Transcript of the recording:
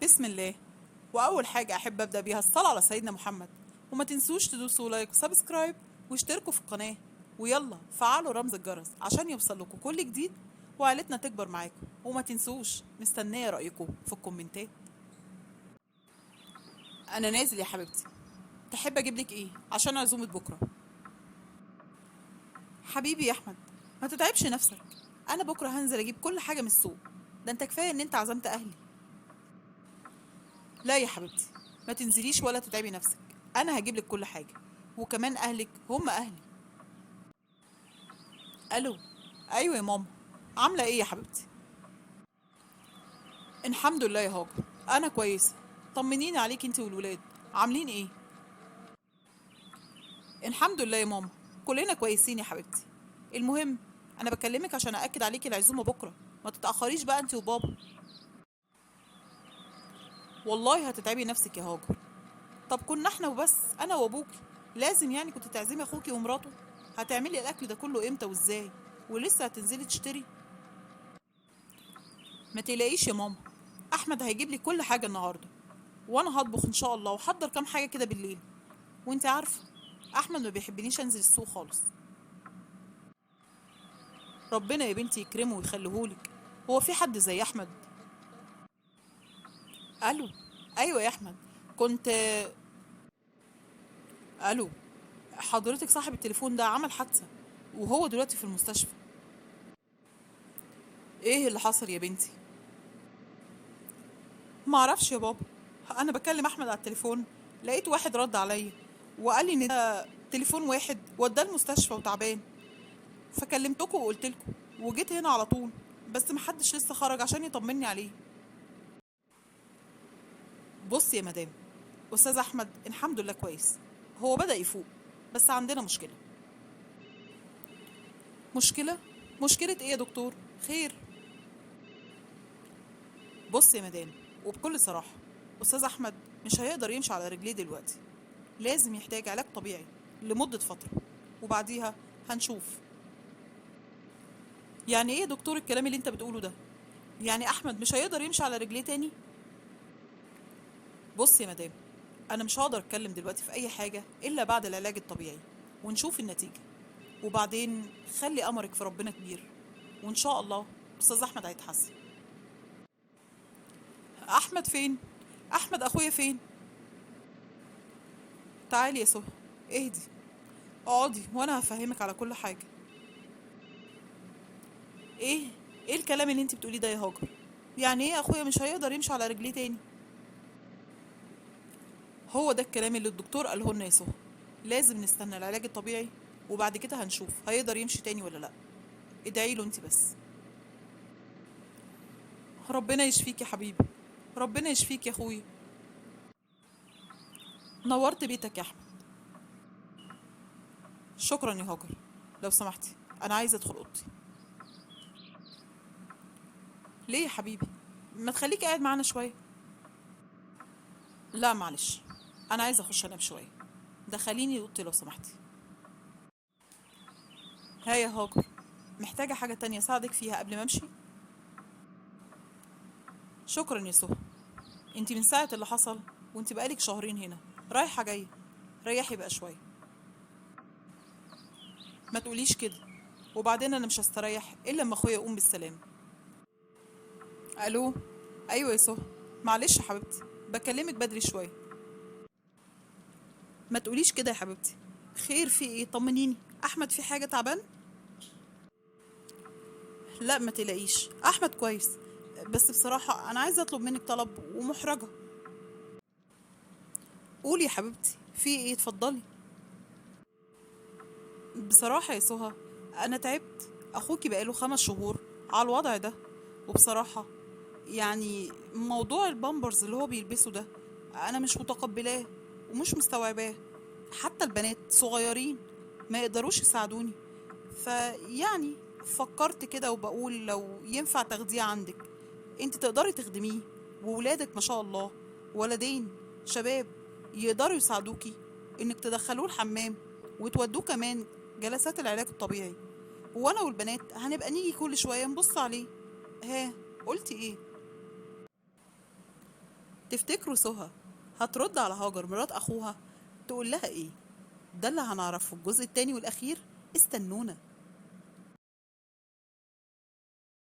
بسم الله. وأول حاجة أحب أبدأ بيها الصلاة على سيدنا محمد. وما تنسوش تدوسوا لايك وسبسكرايب واشتركوا في القناة. ويلا فعلوا رمز الجرس عشان يوصل لكم كل جديد وعيلتنا تكبر معاكم. وما تنسوش مستنية رأيكم في الكومنتات. أنا نازل يا حبيبتي. تحب أجيب لك إيه عشان عزومة بكرة؟ حبيبي يا أحمد، ما تتعبش نفسك. أنا بكرة هنزل أجيب كل حاجة من السوق. ده أنت كفاية إن أنت عزمت أهلي. لا يا حبيبتي، ما تنزليش ولا تتعبي نفسك. انا هجيب لك كل حاجه، وكمان اهلك هم اهلي. الو. ايوه يا ماما. عامله ايه يا حبيبتي؟ الحمد لله يا هاجر، انا كويسه. طمنيني عليك انت والولاد، عاملين ايه؟ الحمد لله يا ماما، كلنا كويسين يا حبيبتي. المهم، انا بكلمك عشان ااكد عليكي العزومه بكره. ما تتاخريش بقى انت وبابا. والله هتتعبي نفسك يا هاجر. طب كنا احنا وبس، انا وابوكي. لازم يعني كنت تعزمي اخوكي ومراته؟ هتعملي الاكل ده كله امتى وازاي؟ ولسه هتنزلي تشتري؟ ما تقلقيش يا ماما، احمد هيجيب لي كل حاجه النهارده. وانا هطبخ ان شاء الله وحضر كام حاجه كده بالليل. وانت عارفه احمد ما بيحبنيش انزل السوق خالص. ربنا يا بنتي يكرمه ويخليهولك. هو في حد زي احمد؟ الو. ايوه يا احمد. كنت. الو. حضرتك صاحب التليفون ده عمل حادثه، وهو دلوقتي في المستشفى. ايه اللي حصل يا بنتي؟ ما اعرفش يا بابا. انا بكلم احمد على التليفون، لقيت واحد رد عليا وقال لي ان ده تليفون واحد وداه المستشفى وتعبان. فكلمتكم وقلت لكم، وجيت هنا على طول. بس محدش لسه خرج عشان يطمني عليه. بص يا مدام، استاذ احمد الحمد لله كويس. هو بدأ يفوق، بس عندنا مشكلة. مشكلة؟ مشكلة ايه يا دكتور؟ خير؟ بص يا مدام، وبكل صراحة، استاذ احمد مش هيقدر يمشي على رجليه دلوقتي. لازم يحتاج علاج طبيعي لمدة فترة، وبعديها هنشوف. يعني ايه يا دكتور الكلام اللي انت بتقوله ده؟ يعني احمد مش هيقدر يمشي على رجليه تاني؟ بص يا مدام، انا مش هقدر اتكلم دلوقتي في اي حاجة الا بعد العلاج الطبيعي ونشوف النتيجة. وبعدين خلي امرك في ربنا كبير، وان شاء الله استاذ احمد هيتحسن. احمد فين؟ احمد اخويا فين؟ تعالي يا سهى، اهدي، اقعدي وانا هفهمك على كل حاجة. ايه؟ ايه الكلام اللي انت بتقوليه ده يا هاجر؟ يعني ايه اخويا مش هيقدر يمشي على رجليه تاني؟ هو ده الكلام اللي الدكتور قاله لنا يا سهى. لازم نستنى العلاج الطبيعي، وبعد كده هنشوف هيقدر يمشي تاني ولا لا. ادعي له انت بس. ربنا يشفيك يا حبيبي، ربنا يشفيك يا اخويا. نورت بيتك يا احمد. شكرا يا هاجر. لو سمحتي، انا عايزه ادخل اوضتي. ليه يا حبيبي؟ ما تخليك قاعد معانا شويه. لا معلش، انا عايزه اخش انام شويه. دخليني اوضتي لو سمحتي. ها يا هاجر، محتاجه حاجه تانية اساعدك فيها قبل ما امشي؟ شكرا يا سهى. انتي من ساعه اللي حصل وانتي بقالك شهرين هنا، رايحه جايه. ريحي بقى شويه. ما تقوليش كده. وبعدين انا مش هستريح الا لما اخويا يقوم بالسلامه. الو. ايوه يا سهى. معلش يا حبيبتي، بكلمك بدري شويه. ما تقوليش كده يا حبيبتي. خير في ايه؟ طمنيني. احمد في حاجه تعبان؟ لا ما تقلقيش، احمد كويس. بس بصراحه انا عايزه اطلب منك طلب ومحرجه. قولي يا حبيبتي، في ايه؟ اتفضلي. بصراحه يا سهى، انا تعبت. اخوكي بقاله 5 شهور على الوضع ده. وبصراحه يعني موضوع البامبرز اللي هو بيلبسه ده، انا مش متقبلاه ومش مستوعباه. حتى البنات صغيرين ما يقدروش يساعدوني. فيعني فكرت كده وبقول لو ينفع تاخديه عندك. انت تقدري تخدميه، وولادك ما شاء الله ولدين شباب يقدروا يساعدوكي انك تدخلوه الحمام وتودوه كمان جلسات العلاج الطبيعي. وانا والبنات هنبقى نيجي كل شوية نبص عليه. ها؟ قلتي ايه؟ تفتكروا سهى هترد على هاجر مرات أخوها تقول لها إيه؟ ده اللي هنعرفه في الجزء التاني والأخير. استنونا.